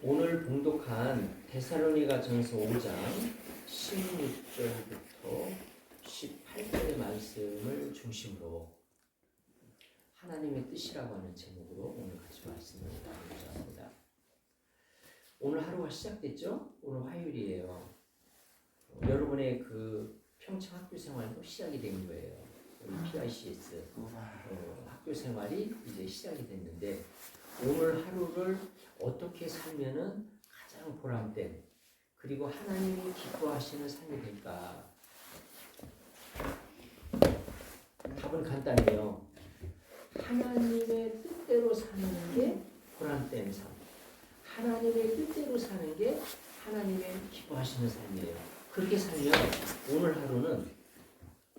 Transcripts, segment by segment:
오늘 봉독한 데살로니가전서 5장 16절부터 18절의 말씀을 중심으로 하나님의 뜻이라고 하는 제목으로 오늘 같이 말씀을 나누고자 합니다. 오늘 하루가 시작됐죠? 오늘 화요일이에요. 여러분의 그 평창 학교 생활도 시작이 된 거예요. 우리 PICS 학교 생활이 이제 시작이 됐는데 오늘 하루를 어떻게 살면은 가장 보람된 그리고 하나님이 기뻐하시는 삶이 될까? 답은 간단해요. 하나님의 뜻대로 사는 게 보람된 삶. 하나님의 뜻대로 사는 게 하나님의 기뻐하시는 삶이에요. 그렇게 살면 오늘 하루는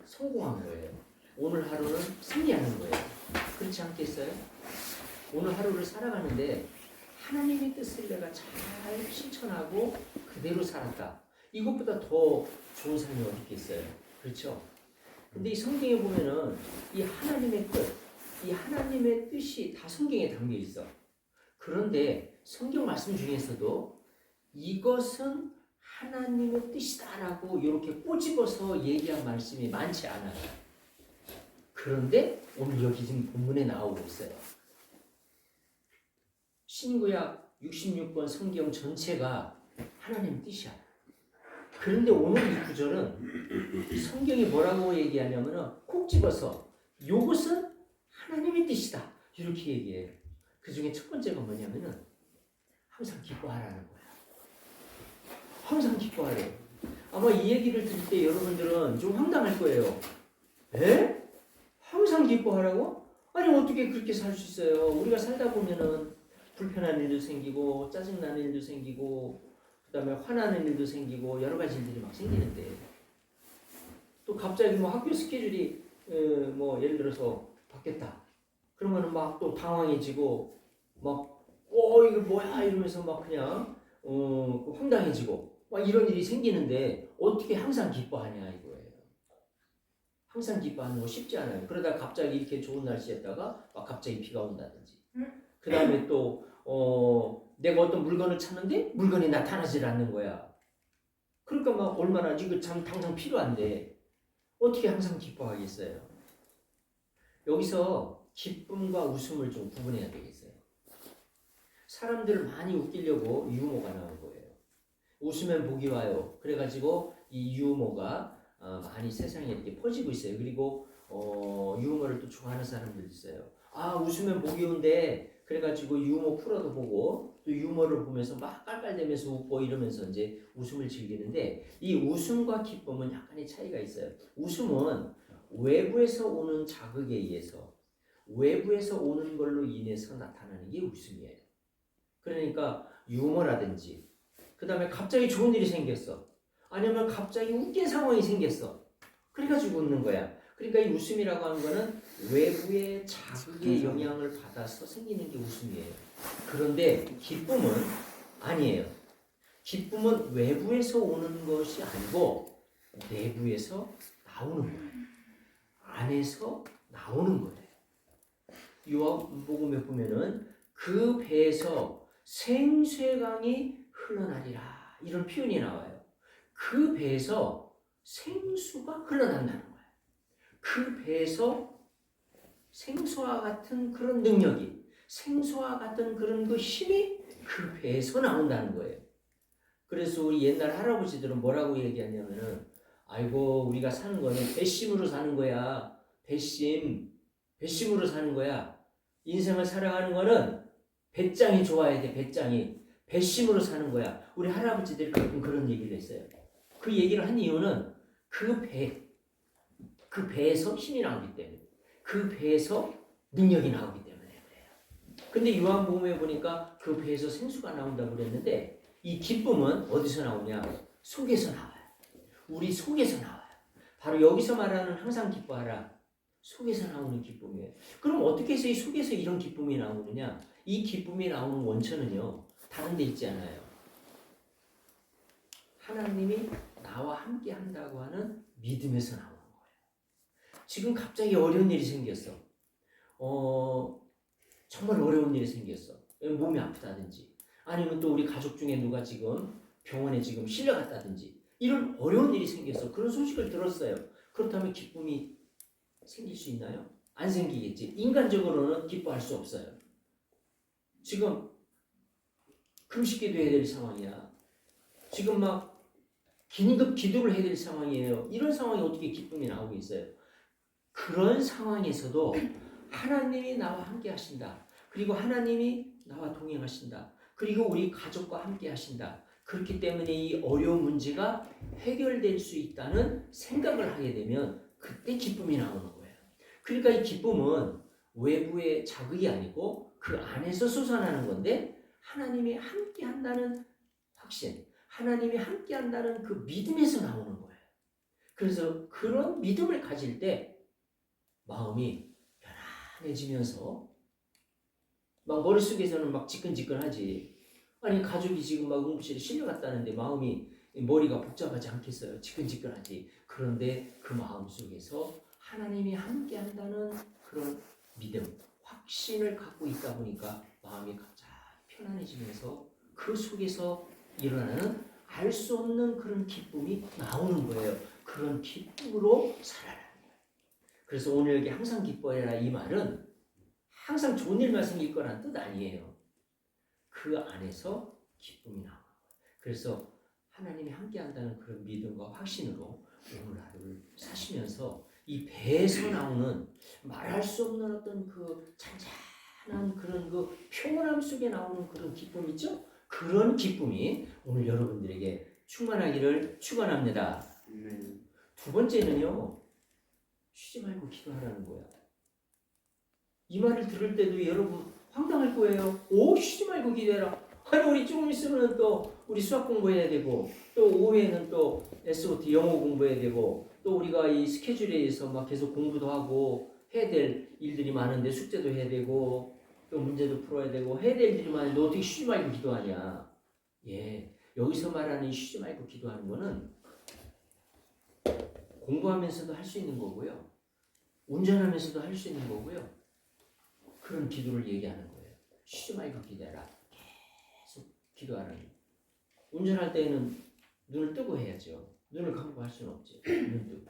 성공한 거예요. 오늘 하루는 승리하는 거예요. 그렇지 않겠어요? 오늘 하루를 살아가는데 하나님의 뜻을 내가 잘 실천하고 그대로 살았다. 이것보다 더 좋은 삶이 어디 있겠어요? 그렇죠? 근데 이 성경에 보면은 이 하나님의 뜻, 이 하나님의 뜻이 다 성경에 담겨 있어. 그런데 성경 말씀 중에서도 이것은 하나님의 뜻이다라고 이렇게 꼬집어서 얘기한 말씀이 많지 않아요. 그런데 오늘 여기 지금 본문에 나오고 있어요. 신구약 66권 성경 전체가 하나님의 뜻이야. 그런데 오늘 이 구절은 성경이 뭐라고 얘기하냐면은 콕 집어서 이것은 하나님의 뜻이다 이렇게 얘기해요. 그 중에 첫 번째가 뭐냐면은 항상 기뻐하라는 거야. 항상 기뻐하래요. 아마 이 얘기를 들을 때 여러분들은 좀 황당할 거예요. 에? 항상 기뻐하라고? 아니 어떻게 그렇게 살 수 있어요? 우리가 살다 보면은 불편한 일도 생기고 짜증나는 일도 생기고 그 다음에 화나는 일도 생기고 여러 가지 일들이 막 생기는데 또 갑자기 뭐 학교 스케줄이 뭐 예를 들어서 바뀌었다. 그러면은 막 또 당황해지고 막 이거 뭐야 이러면서 막 그냥 황당해지고 막 이런 일이 생기는데 어떻게 항상 기뻐하냐 이거예요. 항상 기뻐하는 거 쉽지 않아요. 그러다 갑자기 이렇게 좋은 날씨였다가 막 갑자기 비가 온다든지 그 다음에 또 내가 어떤 물건을 찾는데 물건이 나타나질 않는 거야. 그러니까 막 얼마나 이거 참 당장 필요한데 어떻게 항상 기뻐하겠어요? 여기서 기쁨과 웃음을 좀 구분해야 되겠어요. 사람들을 많이 웃기려고 유머가 나온 거예요. 웃으면 복이 와요. 그래가지고 이 유머가 많이 세상에 이렇게 퍼지고 있어요. 그리고 유머를 또 좋아하는 사람들도 있어요. 아 웃으면 복이 온대. 그래가지고 유머 프로도 보고 또 유머를 보면서 막 깔깔대면서 웃고 이러면서 이제 웃음을 즐기는데 이 웃음과 기쁨은 약간의 차이가 있어요. 웃음은 외부에서 오는 자극에 의해서 외부에서 오는 걸로 인해서 나타나는 게 웃음이에요. 그러니까 유머라든지 그 다음에 갑자기 좋은 일이 생겼어. 아니면 갑자기 웃긴 상황이 생겼어. 그래가지고 웃는 거야. 그러니까 이 웃음이라고 하는 거는 외부의 자극의 영향을 받아서 생기는 게 웃음이에요. 그런데 기쁨은 아니에요. 기쁨은 외부에서 오는 것이 아니고 내부에서 나오는 거예요. 안에서 나오는 거예요. 요한복음에 보면은 그 배에서 생수강이 흘러나리라 이런 표현이 나와요. 그 배에서 생수가 흘러난다는 거예요. 그 배에서 생수와 같은 그런 능력이, 생수와 같은 그런 그 힘이 그 배에서 나온다는 거예요. 그래서 우리 옛날 할아버지들은 뭐라고 얘기하냐면은, 아이고 우리가 사는 거는 배심으로 사는 거야. 배심으로 사는 거야. 인생을 살아가는 거는 배짱이 좋아야 돼. 배심으로 사는 거야. 우리 할아버지들이 가끔 그런 얘기를 했어요. 그 얘기를 한 이유는 그 배에서 힘이 나오기 때문에, 그 배에서 능력이 나오기 때문에 그래요. 근데 요한복음에 보니까 그 배에서 생수가 나온다고 그랬는데 이 기쁨은 어디서 나오냐? 속에서 나와요. 우리 속에서 나와요. 바로 여기서 말하는 항상 기뻐하라. 속에서 나오는 기쁨이에요. 그럼 어떻게 해서 이 속에서 이런 기쁨이 나오느냐? 이 기쁨이 나오는 원천은요, 다른 데 있지 않아요. 하나님이 나와 함께 한다고 하는 믿음에서 나오는 거예요. 지금 갑자기 어려운 일이 생겼어. 정말 어려운 일이 생겼어. 몸이 아프다든지 아니면 또 우리 가족 중에 누가 지금 병원에 지금 실려갔다든지 이런 어려운 일이 생겨서 그런 소식을 들었어요. 그렇다면 기쁨이 생길 수 있나요? 안 생기겠지. 인간적으로는 기뻐할 수 없어요. 지금 금식 기도해야 될 상황이야. 지금 막 긴급 기도를 해야 될 상황이에요. 이런 상황에 어떻게 기쁨이 나오고 있어요? 그런 상황에서도 하나님이 나와 함께 하신다. 그리고 하나님이 나와 동행하신다. 그리고 우리 가족과 함께 하신다. 그렇기 때문에 이 어려운 문제가 해결될 수 있다는 생각을 하게 되면 그때 기쁨이 나오는 거예요. 그러니까 이 기쁨은 외부의 자극이 아니고 그 안에서 솟아나는 건데 하나님이 함께 한다는 확신, 하나님이 함께 한다는 그 믿음에서 나오는 거예요. 그래서 그런 믿음을 가질 때 마음이 편안해지면서 막 머릿속에서는 막 지끈지끈하지. 아니 가족이 지금 막 응급실에 실려갔다는데 마음이 머리가 복잡하지 않겠어요? 지끈지끈하지. 그런데 그 마음 속에서 하나님이 함께 한다는 그런 믿음, 확신을 갖고 있다 보니까 마음이 가장 편안해지면서 그 속에서 일어나는 알 수 없는 그런 기쁨이 나오는 거예요. 그런 기쁨으로 살아라. 그래서 오늘 여기 항상 기뻐해라 이 말은 항상 좋은 일만 생길 거란 뜻 아니에요. 그 안에서 기쁨이 나와요. 그래서 하나님이 함께 한다는 그런 믿음과 확신으로 오늘 하루를 사시면서 이 배에서 나오는 말할 수 없는 어떤 그 잔잔한 그런 그 평온함 속에 나오는 그런 기쁨 있죠? 그런 기쁨이 오늘 여러분들에게 충만하기를 축원합니다. 두 번째는요. 쉬지 말고 기도하라는 거야. 이 말을 들을 때도 여러분 황당할 거예요. 오, 쉬지 말고 기도해라. 아니 우리 조금 있으면 또 우리 수학 공부해야 되고 또 오후에는 또 SOT 영어 공부해야 되고 또 우리가 이 스케줄에 의해서 막 계속 공부도 하고 해야 될 일들이 많은데 숙제도 해야 되고 또 문제도 풀어야 되고 해야 될 일이 많은데 너 어떻게 쉬지 말고 기도하냐. 예, 여기서 말하는 쉬지 말고 기도하는 거는 공부하면서도 할 수 있는 거고요. 운전하면서도 할 수 있는 거고요. 그런 기도를 얘기하는 거예요. 쉬지 말고 기도해라. 계속 기도하라는 거예요. 운전할 때는 눈을 뜨고 해야죠. 눈을 감고 할 수는 없지. 눈 뜨고.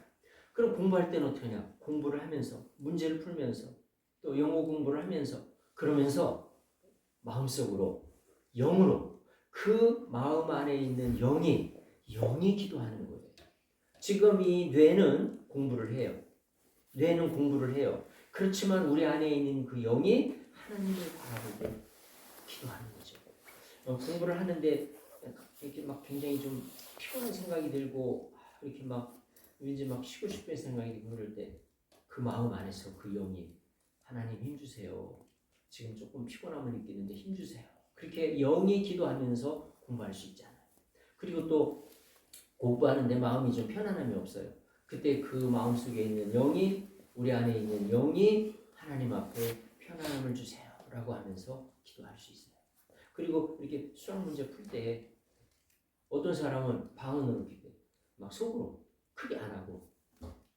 그럼 공부할 때는 어떻게 하냐. 공부를 하면서 문제를 풀면서 또 영어 공부를 하면서 그러면서 마음속으로 영으로 그 마음 안에 있는 영이 기도하는 거예요. 지금 이 뇌는 공부를 해요. 뇌는 공부를 해요. 그렇지만 우리 안에 있는 그 영이 하나님을 바라보고 기도하는 거죠. 공부를 하는데 이렇게 막 굉장히 좀 피곤한 생각이 들고 이렇게 막 왠지 막 쉬고 싶은 생각이 들고 그럴 때 그 마음 안에서 그 영이 하나님 힘주세요. 지금 조금 피곤함을 느끼는데 힘주세요. 그렇게 영이 기도하면서 공부할 수 있잖아요. 그리고 또 공부하는데 마음이 좀 편안함이 없어요. 그때 그 마음속에 있는 영이 우리 안에 있는 영이 하나님 앞에 편안함을 주세요 라고 하면서 기도할 수 있어요. 그리고 이렇게 수학 문제 풀 때 어떤 사람은 방언으로 기도해. 막 속으로 크게 안 하고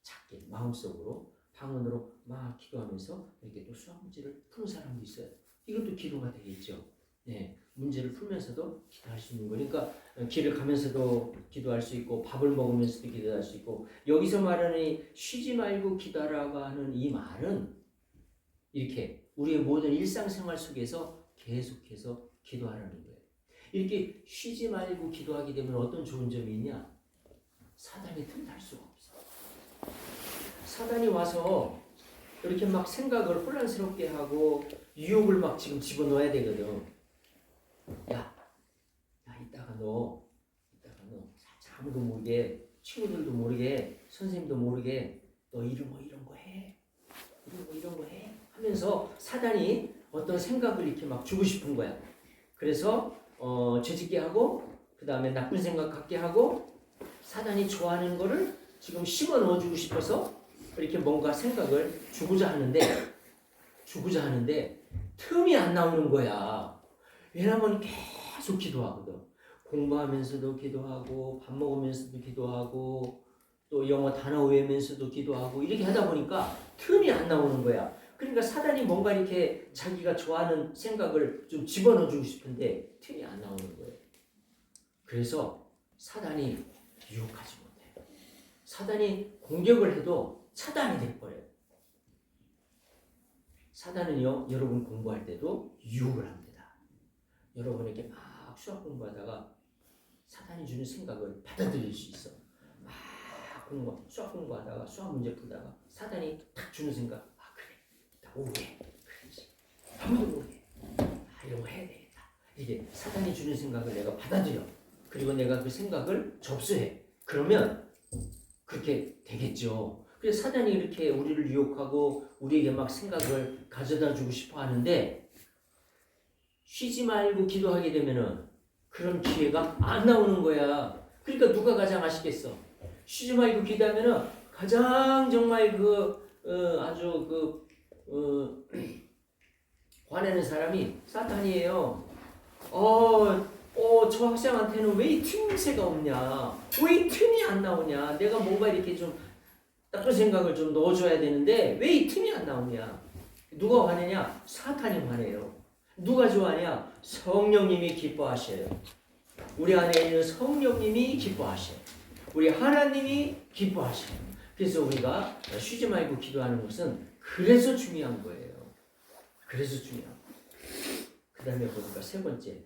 작게 마음속으로 방언으로 막 기도하면서 이렇게 또 수학 문제를 푸는 사람도 있어요. 이것도 기도가 되겠죠. 네, 문제를 풀면서도 기도할 수 있는 거니까 길을 가면서도 기도할 수 있고 밥을 먹으면서도 기도할 수 있고 여기서 말하는 쉬지 말고 기도하라고 하는 이 말은 이렇게 우리의 모든 일상생활 속에서 계속해서 기도하라는 거예요. 이렇게 쉬지 말고 기도하게 되면 어떤 좋은 점이 있냐? 사단이 틈탈 수가 없어. 사단이 와서 이렇게 막 생각을 혼란스럽게 하고 유혹을 막 지금 집어넣어야 되거든. 야, 이따가 너 아무도 모르게 친구들도 모르게 선생님도 모르게 너 이런 거 해. 이런 거 해. 하면서 사단이 어떤 생각을 이렇게 막 주고 싶은 거야. 그래서 죄짓게 하고 그 다음에 나쁜 생각 갖게 하고 사단이 좋아하는 거를 지금 심어 넣어주고 싶어서 이렇게 뭔가 생각을 주고자 하는데 틈이 안 나오는 거야. 왜냐면 계속 기도하거든. 공부하면서도 기도하고 밥 먹으면서도 기도하고 또 영어 단어 외우면서도 기도하고 이렇게 하다 보니까 틈이 안 나오는 거야. 그러니까 사단이 뭔가 이렇게 자기가 좋아하는 생각을 좀 집어넣어주고 싶은데 틈이 안 나오는 거예요. 그래서 사단이 유혹하지 못해요. 사단이 공격을 해도 차단이 돼버려요. 사단은요, 여러분 공부할 때도 유혹을 합니다. 여러분에게 막 수학 공부하다가 사단이 주는 생각을 받아들일 수 있어. 막 수학 공부하다가 수학 문제 풀다가 사단이 딱 주는 생각, 아 그래, 나 오해, 그렇지, 아무도 오해, 아 이런 거 해야 되겠다. 이게 사단이 주는 생각을 내가 받아들여. 그리고 내가 그 생각을 접수해. 그러면 그렇게 되겠죠. 그래서 사단이 이렇게 우리를 유혹하고 우리에게 막 생각을 가져다 주고 싶어 하는데 쉬지 말고 기도하게 되면은 그런 기회가 안 나오는 거야. 그러니까 누가 가장 아시겠어? 쉬지 말고 기도하면은 가장 정말 아주 화내는 사람이 사탄이에요. 저 학생한테는 왜 이 틈새가 없냐? 왜 이 틈이 안 나오냐? 내가 뭔가 이렇게 좀 나쁜 생각을 좀 넣어줘야 되는데 왜 이 틈이 안 나오냐? 누가 화내냐? 사탄이 화내요. 누가 좋아하냐? 성령님이 기뻐하셔요. 우리 안에 있는 성령님이 기뻐하셔요. 우리 하나님이 기뻐하셔요. 그래서 우리가 쉬지 말고 기도하는 것은 그래서 중요한 거예요. 그래서 중요한 거예요. 그 다음에 보니까 세 번째,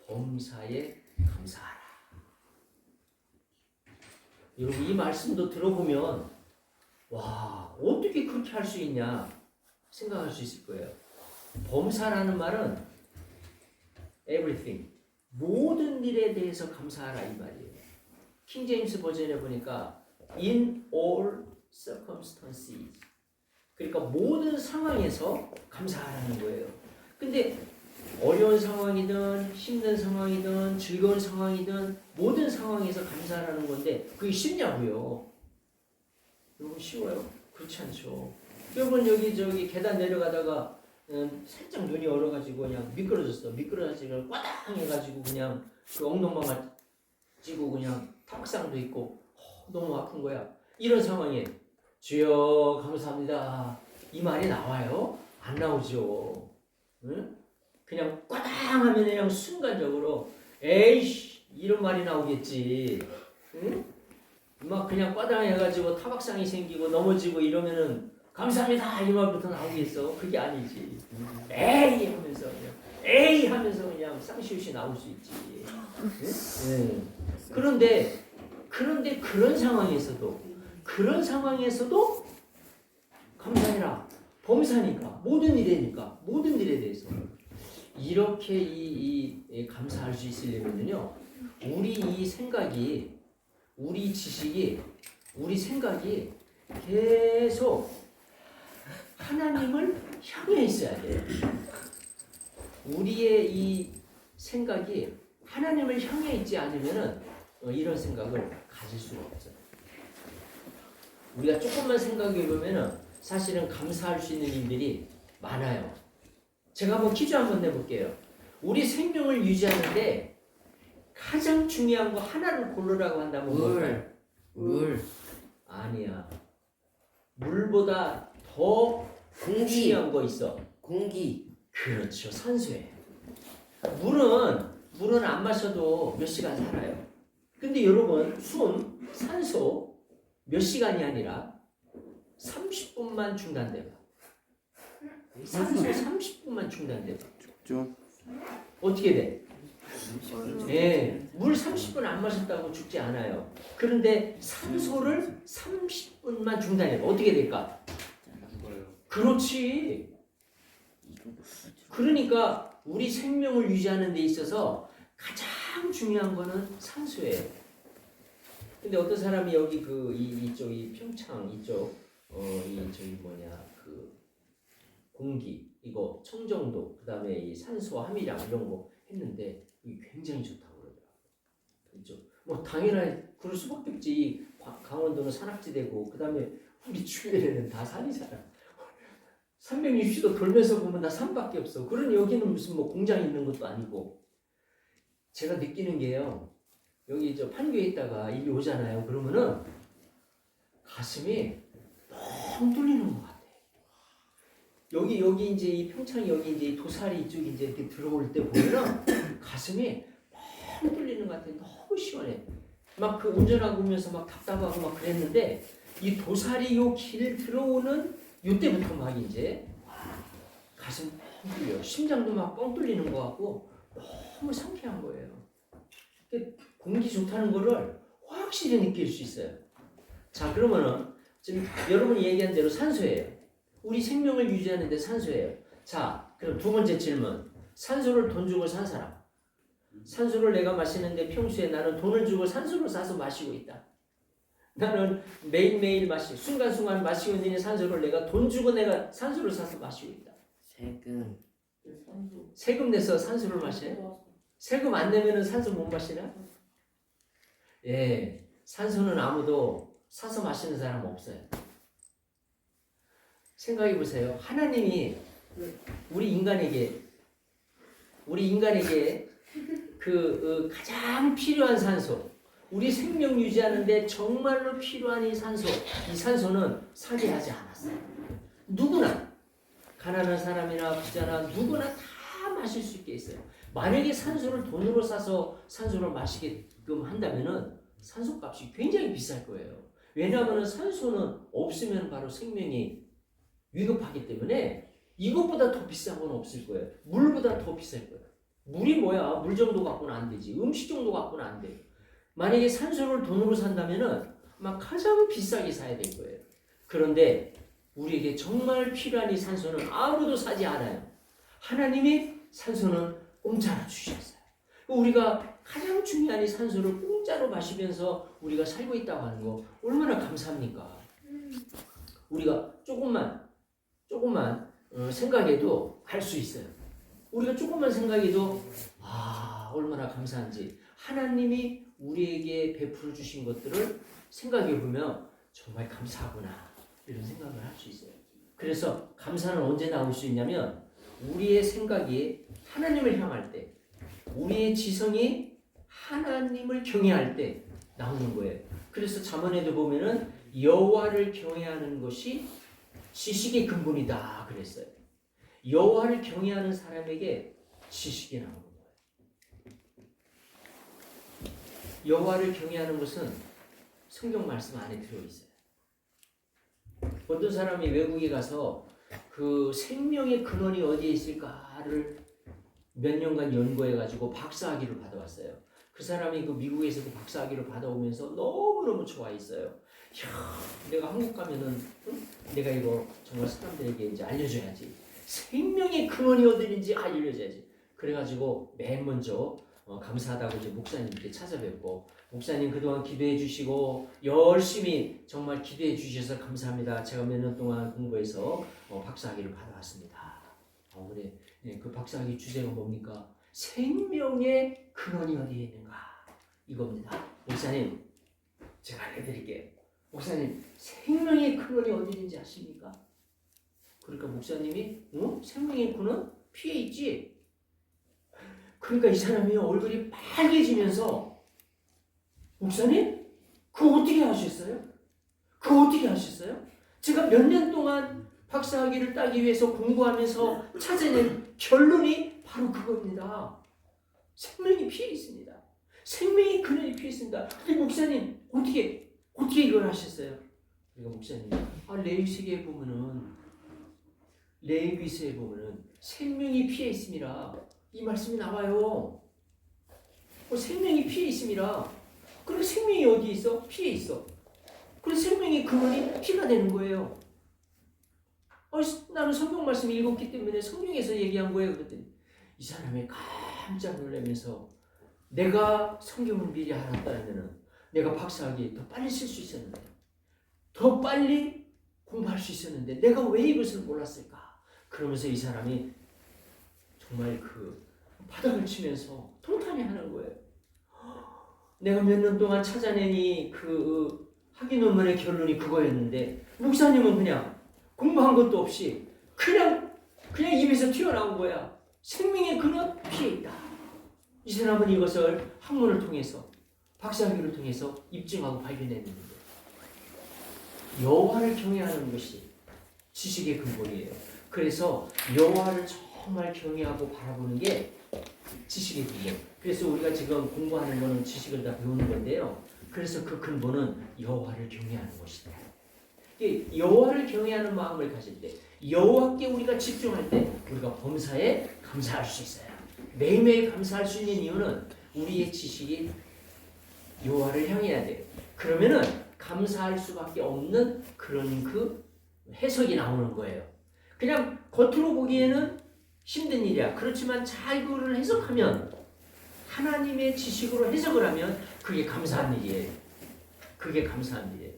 범사에 감사하라. 여러분 이 말씀도 들어보면 와 어떻게 그렇게 할 수 있냐 생각할 수 있을 거예요. 범사라는 말은 everything, 모든 일에 대해서 감사하라 이 말이에요. 킹제임스 버전에 보니까 in all circumstances, 그러니까 모든 상황에서 감사하라는 거예요. 근데 어려운 상황이든 힘든 상황이든 즐거운 상황이든 모든 상황에서 감사하라는 건데 그게 쉽냐고요? 여러분 쉬워요? 그렇지 않죠. 여러분 여기 계단 내려가다가 살짝 눈이 얼어가지고 그냥 미끄러졌어. 미끄러지고 꽈당 해가지고 그냥 그 엉덩방아 찌고 그냥 탁상도 있고 너무 아픈 거야. 이런 상황에 주여 감사합니다 이 말이 나와요? 안 나오죠. 응? 그냥 꽈당 하면 그냥 순간적으로 에이씨 이런 말이 나오겠지. 응? 막 그냥 꽈당 해가지고 타박상이 생기고 넘어지고 이러면은 감사합니다 이 말부터 나오겠어? 그게 아니지. 에이 하면서 그냥 에이 하면서 그냥 쌍시옷이 나올 수 있지. 응? 그런데 그런 상황에서도 감사해라. 범사니까 모든 일에 대해서 이렇게 이 감사할 수 있으려면요, 우리 이 생각이, 우리 지식이, 우리 생각이 계속 하나님을 향해 있어야 돼요. 우리의 이 생각이 하나님을 향해 있지 않으면은 이런 생각을 가질 수가 없어요. 우리가 조금만 생각해 보면은 사실은 감사할 수 있는 일들이 많아요. 제가 한번 퀴즈 한번 내볼게요. 우리 생명을 유지하는데 가장 중요한 거 하나를 고르라고 한다면 뭘까요? 물. 아니야. 물보다 더 중요한 거 있어. 공기. 그렇죠. 산소예요. 물은 안 마셔도 몇 시간 살아요. 근데 여러분 산소 몇 시간이 아니라 30분만 중단돼봐. 산소 30분만 중단돼봐. 죽죠. 어떻게 돼? 예, 물 30분 안 마셨다고 죽지 않아요. 그런데 산소를 30분만 중단해봐. 어떻게 될까? 그렇지. 그러니까 우리 생명을 유지하는 데 있어서 가장 중요한 거는 산소예요. 근데 어떤 사람이 여기 이쪽 평창 이쪽 공기 이거 청정도 그다음에 이 산소 함유량 이런 거 했는데 이게 굉장히 좋다고 그러더라고요. 그렇죠? 뭐 당연히 그럴 수밖에 없지. 강원도는 산악지대고 그다음에 우리 주변에는 다 산이잖아. 360도 돌면서 보면 다 산밖에 없어. 그러니 여기는 무슨 뭐 공장이 있는 것도 아니고. 제가 느끼는 게요. 여기 판교에 있다가 일이 오잖아요. 그러면은 가슴이 뻥 뚫리는 것 같아. 여기 이제 이 평창 여기 이제 이 도사리 이쪽 이제 이렇게 들어올 때 보면은 가슴이 뻥 뚫리는 것 같아. 너무 시원해. 막 그 운전하고 오면서 막 답답하고 막 그랬는데 이 도사리 요 길 들어오는 요때부터 막 이제 가슴 뻥 뚫려. 심장도 막 뻥 뚫리는 것 같고 너무 상쾌한 거예요. 공기 좋다는 거를 확실히 느낄 수 있어요. 자, 그러면은 지금 여러분이 얘기한 대로 산소예요. 우리 생명을 유지하는 데 산소예요. 자, 그럼 두 번째 질문. 산소를 돈 주고 산 사람. 산소를 내가 마시는데 평소에 나는 돈을 주고 산소를 사서 마시고 있다. 나는 매일매일 순간순간 마시고 있는 이 산소를 내가 돈 주고 내가 산소를 사서 마시고 있다. 세금 내서 산소를 마셔요? 세금 안 내면은 산소 못 마시나? 예, 산소는 아무도 사서 마시는 사람 없어요. 생각해 보세요. 하나님이 우리 인간에게 가장 필요한 산소, 우리 생명 유지하는데 정말로 필요한 이 산소는 사기하지 않았어요. 누구나 가난한 사람이나 부자나 누구나 다 마실 수 있게 있어요. 만약에 산소를 돈으로 사서 산소를 마시게끔 한다면은 산소값이 굉장히 비쌀 거예요. 왜냐하면 산소는 없으면 바로 생명이 위급하기 때문에 이것보다 더 비싼 건 없을 거예요. 물보다 더 비쌀 거예요. 물이 뭐야? 물 정도 갖고는 안 되지. 음식 정도 갖고는 안 돼요. 만약에 산소를 돈으로 산다면은 막 가장 비싸게 사야 될 거예요. 그런데 우리에게 정말 필요한 이 산소는 아무도 사지 않아요. 하나님이 산소는 공짜로 주셨어요. 우리가 가장 중요한 이 산소를 공짜로 마시면서 우리가 살고 있다고 하는 거 얼마나 감사합니까? 우리가 조금만 생각해도 알 수 있어요. 우리가 조금만 생각해도 얼마나 감사한지 하나님이 우리에게 베풀어 주신 것들을 생각해 보면 정말 감사하구나 이런 생각을 할 수 있어요. 그래서 감사는 언제 나올 수 있냐면 우리의 생각이 하나님을 향할 때, 우리의 지성이 하나님을 경외할 때 나오는 거예요. 그래서 잠언에도 보면은 여호와를 경외하는 것이 지식의 근본이다 그랬어요. 여호와를 경외하는 사람에게 지식이 나오는 거예요. 여호와를 경외하는 것은 성경 말씀 안에 들어있어요. 어떤 사람이 외국에 가서 그 생명의 근원이 어디에 있을까를 몇 년간 연구해가지고 박사학위를 받아왔어요. 그 사람이 그 미국에서 그 박사학위를 받아오면서 너무너무 좋아했어요. 이야, 내가 한국 가면은 내가 이거 정말 사람들에게 이제 알려줘야지. 생명의 근원이 어디인지 알려줘야지. 그래가지고 맨 먼저 감사하다고 이제 목사님께 찾아뵙고, 목사님 그동안 기도해 주시고 열심히 정말 기도해 주셔서 감사합니다. 제가 몇 년 동안 공부해서 박사학위를 받아왔습니다. 그래. 네, 그 박사학위 주제가 뭡니까? 생명의 근원이 어디에 있는가? 이겁니다. 목사님, 제가 알려드릴게요. 목사님, 생명의 근원이 어디 있는지 아십니까? 그러니까 목사님이 생명의 근원? 피에 있지? 그러니까 이 사람이 얼굴이 빨개지면서 목사님? 그거 어떻게 하셨어요? 그거 어떻게 하셨어요? 제가 몇 년 동안 박사학위를 따기 위해서 공부하면서 찾아낸 결론이 바로 그겁니다. 생명이 피에 있습니다. 생명의 근원이 피에 있습니다. 근데 목사님 어떻게 이걸 하셨어요? 그러니까 목사님 레위기서에 보면은 생명이 피에 있습니다. 이 말씀이 나와요. 생명이 피에 있습니다. 그럼 생명이 어디 있어? 피에 있어. 그래서 생명의 근원이 피가 되는 거예요. 나는 성경 말씀 읽었기 때문에 성경에서 얘기한 거예요. 그랬더니 이 사람이 깜짝 놀라면서 내가 성경을 미리 알았다면 내가 박사학위 더 빨리 쓸 수 있었는데, 더 빨리 공부할 수 있었는데 내가 왜 이것을 몰랐을까? 그러면서 이 사람이 정말 그 바닥을 치면서 통탄이 하는 거예요. 내가 몇 년 동안 찾아낸 이 그 학위 논문의 결론이 그거였는데 목사님은 그냥 공부한 것도 없이 그냥 입에서 튀어나온 거야. 생명의 근원 피에 있다. 이 사람은 이것을 학문을 통해서 박사학위를 통해서 입증하고 발견했는데 여호와를 경외하는 것이 지식의 근본이에요. 그래서 여호와를 정말 경외하고 바라보는 게 지식의 근본. 그래서 우리가 지금 공부하는 거는 지식을 다 배우는 건데요. 그래서 그 근본은 여호와를 경외하는 것이다. 여호와를 경외하는 마음을 가질 때, 여호와께 우리가 집중할 때 우리가 범사에 감사할 수 있어요. 매일매일 감사할 수 있는 이유는 우리의 지식이 여호와를 향해야 돼요. 그러면은 감사할 수밖에 없는 그런 그 해석이 나오는 거예요. 그냥 겉으로 보기에는 힘든 일이야. 그렇지만 잘 그거를 해석하면, 하나님의 지식으로 해석을 하면 그게 감사한 일이에요. 그게 감사한 일이에요.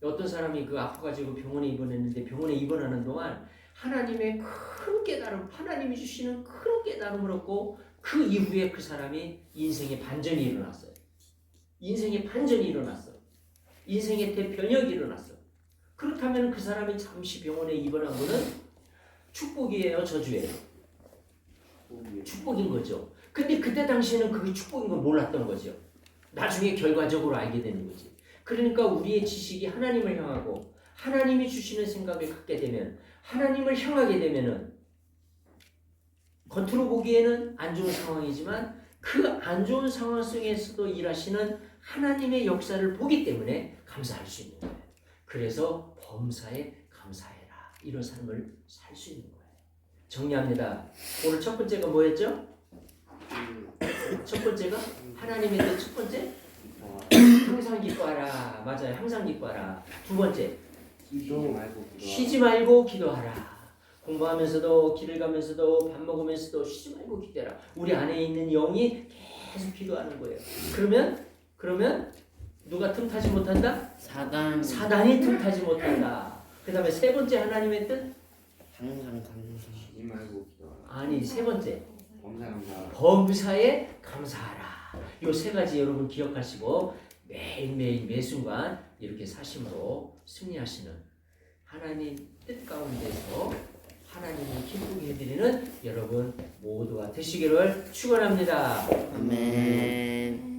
어떤 사람이 그 아파가지고 병원에 입원했는데, 병원에 입원하는 동안 하나님의 큰 깨달음, 하나님이 주시는 큰 깨달음을 얻고 그 이후에 그 사람이 인생의 반전이 일어났어요. 인생의 반전이 일어났어. 인생의 대변혁이 일어났어. 그렇다면 그 사람이 잠시 병원에 입원한 거는 축복이에요, 저주예요? 축복인 거죠. 근데 그때 당시에는 그게 축복인 걸 몰랐던 거죠. 나중에 결과적으로 알게 되는 거지. 그러니까 우리의 지식이 하나님을 향하고 하나님이 주시는 생각을 갖게 되면, 하나님을 향하게 되면은 겉으로 보기에는 안 좋은 상황이지만 그 안 좋은 상황 속에서도 일하시는 하나님의 역사를 보기 때문에 감사할 수 있는 거예요. 그래서 범사에 감사해라. 이런 삶을 살 수 있는 거예요. 정리합니다. 오늘 첫 번째가 뭐였죠? 첫 번째가 하나님의 뜻. 첫 번째 항상 기뻐하라. 맞아요. 항상 기뻐하라. 두 번째 쉬지 말고 기도하라. 공부하면서도, 길을 가면서도, 밥 먹으면서도 쉬지 말고 기도하라. 우리 안에 있는 영이 계속 기도하는 거예요. 그러면 누가 틈타지 못한다? 사단이 틈타지 못한다. 그 다음에 세 번째 하나님의 뜻? 항상 쉬지 말고 기도하라. 아니, 세 번째 감사합니다. 범사에 감사하라. 이 세 가지 여러분 기억하시고 매일매일 매순간 이렇게 사심으로 승리하시는, 하나님 뜻 가운데서 하나님을 기쁘게 해드리는 여러분 모두가 되시기를 축원합니다. 아멘.